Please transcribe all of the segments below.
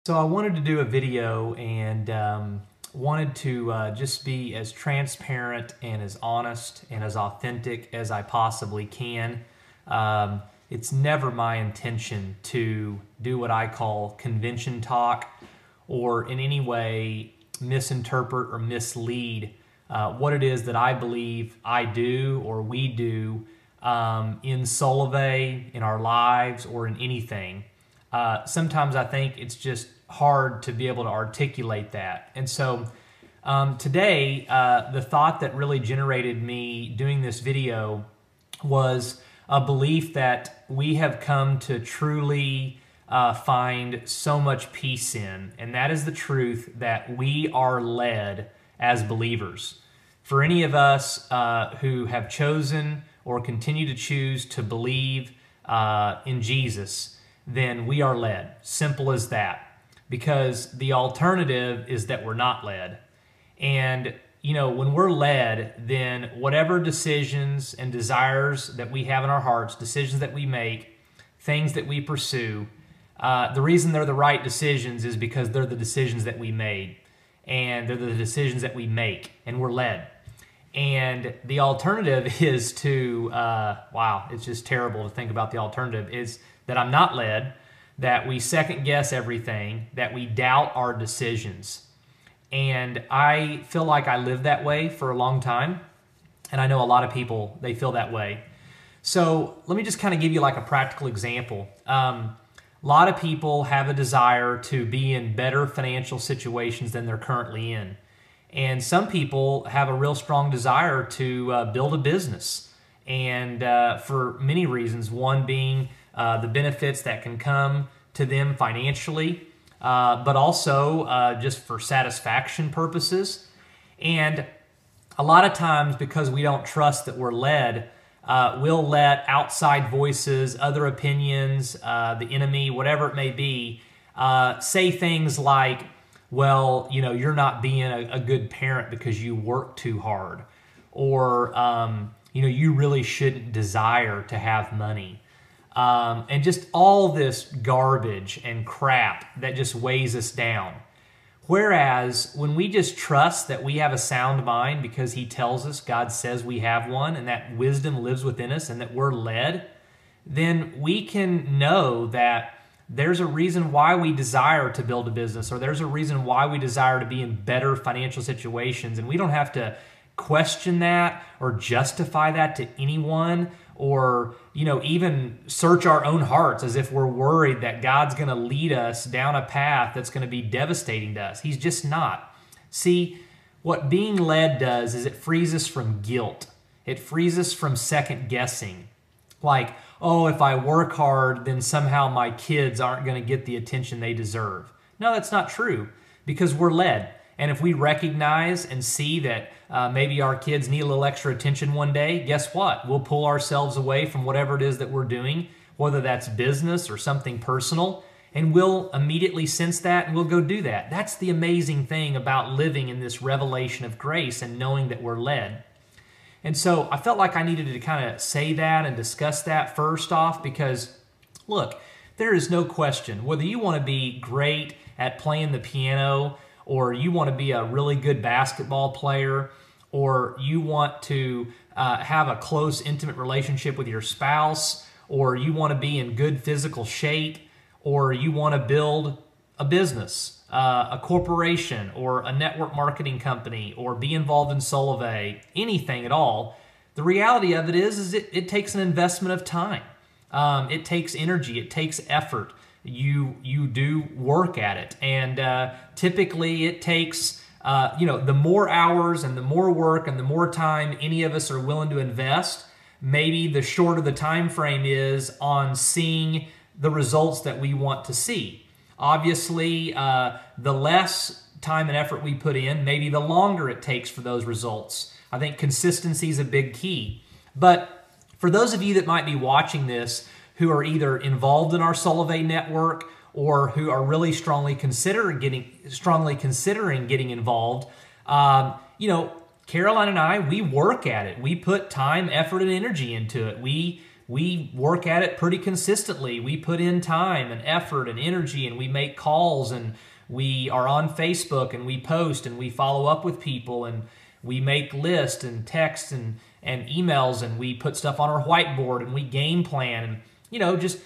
So I wanted to do a video and wanted to just be as transparent and as honest and as authentic as I possibly can. It's never my intention to do what I call convention talk or in any way misinterpret or mislead what it is that I believe I do or we do in Solavei, in our lives, or in anything. Sometimes I think it's just hard to be able to articulate that. And so today, the thought that really generated me doing this video was a belief that we have come to truly find so much peace in, and that is the truth that we are led as believers. For any of us who have chosen or continue to choose to believe in Jesus, then we are led. Simple as that. Because the alternative is that we're not led. And, you know, when we're led, then whatever decisions and desires that we have in our hearts, decisions that we make, things that we pursue, the reason they're the right decisions is because they're the decisions that we made. And they're the decisions that we make, and we're led. And the alternative is to, wow, it's just terrible to think about the alternative, is that I'm not led, that we second guess everything, that we doubt our decisions. And I feel like I lived that way for a long time. And I know a lot of people, they feel that way. So let me just kind of give you like a practical example. A lot of people have a desire to be in better financial situations than they're currently in. And some people have a real strong desire to build a business. And for many reasons, one being the benefits that can come to them financially, but also just for satisfaction purposes. And a lot of times, because we don't trust that we're led, we'll let outside voices, other opinions, the enemy, whatever it may be, say things like, well, you know, you're not being a good parent because you work too hard. Or, you know, you really shouldn't desire to have money. And just all this garbage and crap that just weighs us down. Whereas when we just trust that we have a sound mind because He tells us, God says we have one, and that wisdom lives within us and that we're led, then we can know that there's a reason why we desire to build a business, or there's a reason why we desire to be in better financial situations, and we don't have to question that or justify that to anyone, or, you know, even search our own hearts as if we're worried that God's going to lead us down a path that's going to be devastating to us. He's just not. See, what being led does is it frees us from guilt. It frees us from second guessing. Like, oh, if I work hard, then somehow my kids aren't going to get the attention they deserve. No, that's not true, because we're led. And if we recognize and see that maybe our kids need a little extra attention one day, guess what? We'll pull ourselves away from whatever it is that we're doing, whether that's business or something personal, and we'll immediately sense that and we'll go do that. That's the amazing thing about living in this revelation of grace and knowing that we're led. And so I felt like I needed to kind of say that and discuss that first off, because look, there is no question, whether you want to be great at playing the piano, or you want to be a really good basketball player, or you want to have a close, intimate relationship with your spouse, or you want to be in good physical shape, or you want to build a business, a corporation, or a network marketing company, or be involved in Solavei, anything at all, the reality of it is it takes an investment of time. It takes energy. It takes effort. You do work at it, and typically it takes you know, the more hours and the more work and the more time any of us are willing to invest, maybe the shorter the time frame is on seeing the results that we want to see. Obviously, the less time and effort we put in, maybe the longer it takes for those results. I think consistency is a big key. But for those of you that might be watching this who are either involved in our Solavei network or who are really strongly considering getting involved, you know, Caroline and I, we work at it. We put time, effort, and energy into it. We we work at it pretty consistently. We put in time and effort and energy, and we make calls, and we are on Facebook, and we post, and we follow up with people, and we make lists and texts and emails, and we put stuff on our whiteboard, and we game plan, and just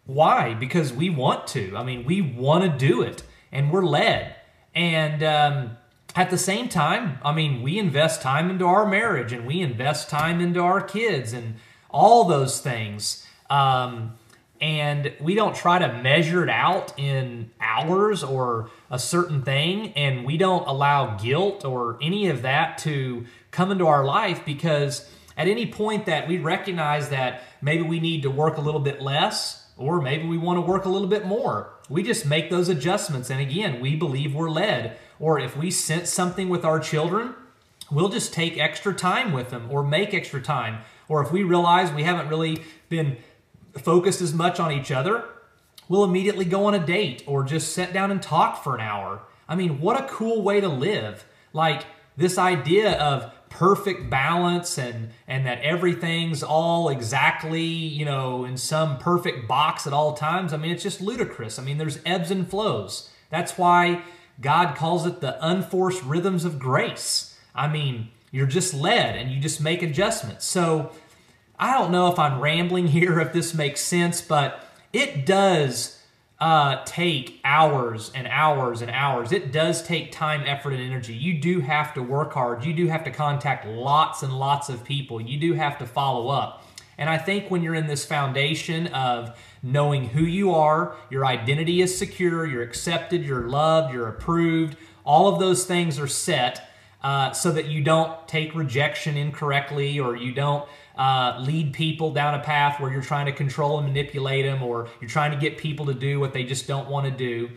why? Because we want to. I mean, we want to do it, and we're led. And at the same time, I mean, we invest time into our marriage, and we invest time into our kids, and all those things. And we don't try to measure it out in hours or a certain thing, and we don't allow guilt or any of that to come into our life, because at any point that we recognize that maybe we need to work a little bit less, or maybe we want to work a little bit more, we just make those adjustments. And again, we believe we're led. Or if we sense something with our children, we'll just take extra time with them or make extra time. Or if we realize we haven't really been focused as much on each other, we'll immediately go on a date or just sit down and talk for an hour. I mean, what a cool way to live. Like this idea of perfect balance and that everything's all exactly, in some perfect box at all times. I mean, it's just ludicrous. I mean, there's ebbs and flows. That's why God calls it the unforced rhythms of grace. I mean, you're just led and you just make adjustments. So I don't know if I'm rambling here, if this makes sense, but it does take hours and hours and hours. It does take time, effort, and energy. You do have to work hard. You do have to contact lots and lots of people. You do have to follow up. And I think when you're in this foundation of knowing who you are, your identity is secure, you're accepted, you're loved, you're approved, all of those things are set so that you don't take rejection incorrectly, or you don't lead people down a path where you're trying to control and manipulate them, or you're trying to get people to do what they just don't want to do.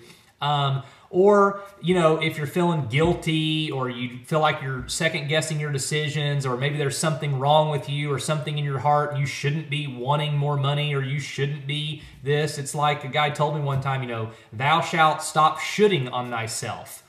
Or, if you're feeling guilty, or you feel like you're second guessing your decisions, or maybe there's something wrong with you or something in your heart, and you shouldn't be wanting more money, or you shouldn't be this. It's like a guy told me one time, thou shalt stop shoulding on thyself.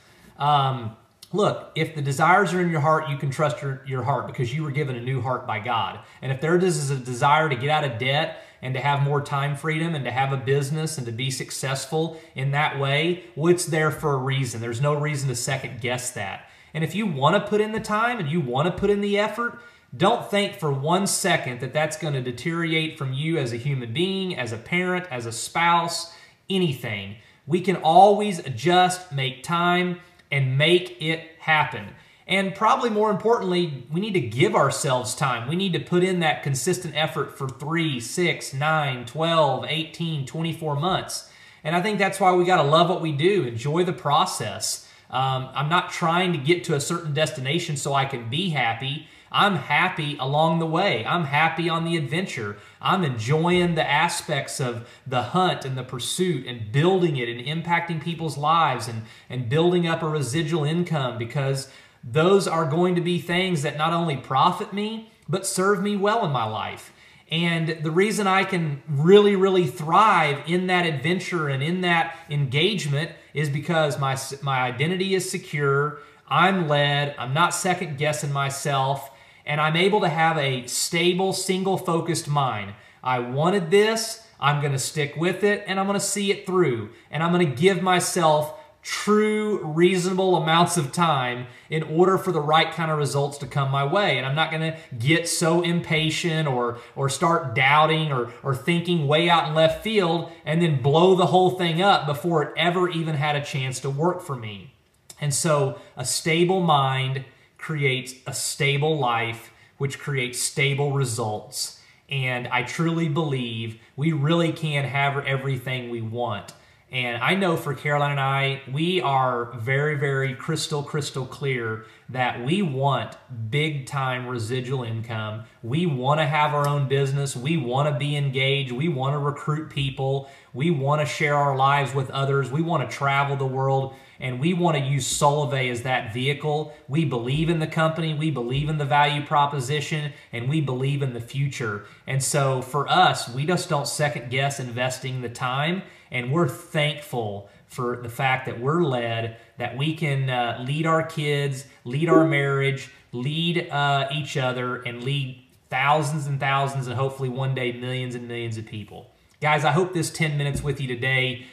Look, if the desires are in your heart, you can trust your heart, because you were given a new heart by God. And if there is a desire to get out of debt and to have more time freedom and to have a business and to be successful in that way, well, it's there for a reason. There's no reason to second guess that. And if you want to put in the time and you want to put in the effort, don't think for 1 second that that's going to deteriorate from you as a human being, as a parent, as a spouse, anything. We can always adjust, make time, and make it happen. And probably more importantly, we need to give ourselves time. We need to put in that consistent effort for 3, 6, 9, 12, 18, 24 months. And I think that's why we got to love what we do, enjoy the process. I'm not trying to get to a certain destination so I can be happy. I'm happy along the way. I'm happy on the adventure. I'm enjoying the aspects of the hunt and the pursuit and building it and impacting people's lives and building up a residual income, because those are going to be things that not only profit me, but serve me well in my life. And the reason I can really, really thrive in that adventure and in that engagement is because my identity is secure, I'm led, I'm not second guessing myself, and I'm able to have a stable, single-focused mind. I wanted this, I'm going to stick with it, and I'm going to see it through. And I'm going to give myself true, reasonable amounts of time in order for the right kind of results to come my way. And I'm not going to get so impatient or start doubting or thinking way out in left field and then blow the whole thing up before it ever even had a chance to work for me. And so a stable mind creates a stable life, which creates stable results. And I truly believe we really can have everything we want. And I know for Caroline and I, we are very, very crystal clear that we want big time residual income. We want to have our own business. We want to be engaged. We want to recruit people. We want to share our lives with others. We want to travel the world. And we want to use Solavei as that vehicle. We believe in the company, we believe in the value proposition, and we believe in the future. And so for us, we just don't second guess investing the time, and we're thankful for the fact that we're led, that we can lead our kids, lead our marriage, lead each other, and lead thousands and thousands, and hopefully one day millions and millions of people. Guys, I hope this 10 minutes with you today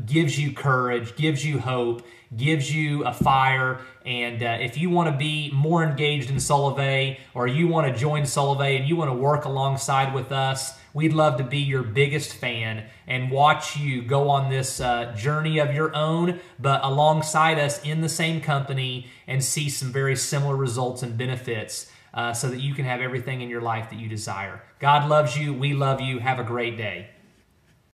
gives you courage, gives you hope, gives you a fire. And if you want to be more engaged in Solavei, or you want to join Solavei and you want to work alongside with us, we'd love to be your biggest fan and watch you go on this journey of your own, but alongside us in the same company, and see some very similar results and benefits so that you can have everything in your life that you desire. God loves you. We love you. Have a great day.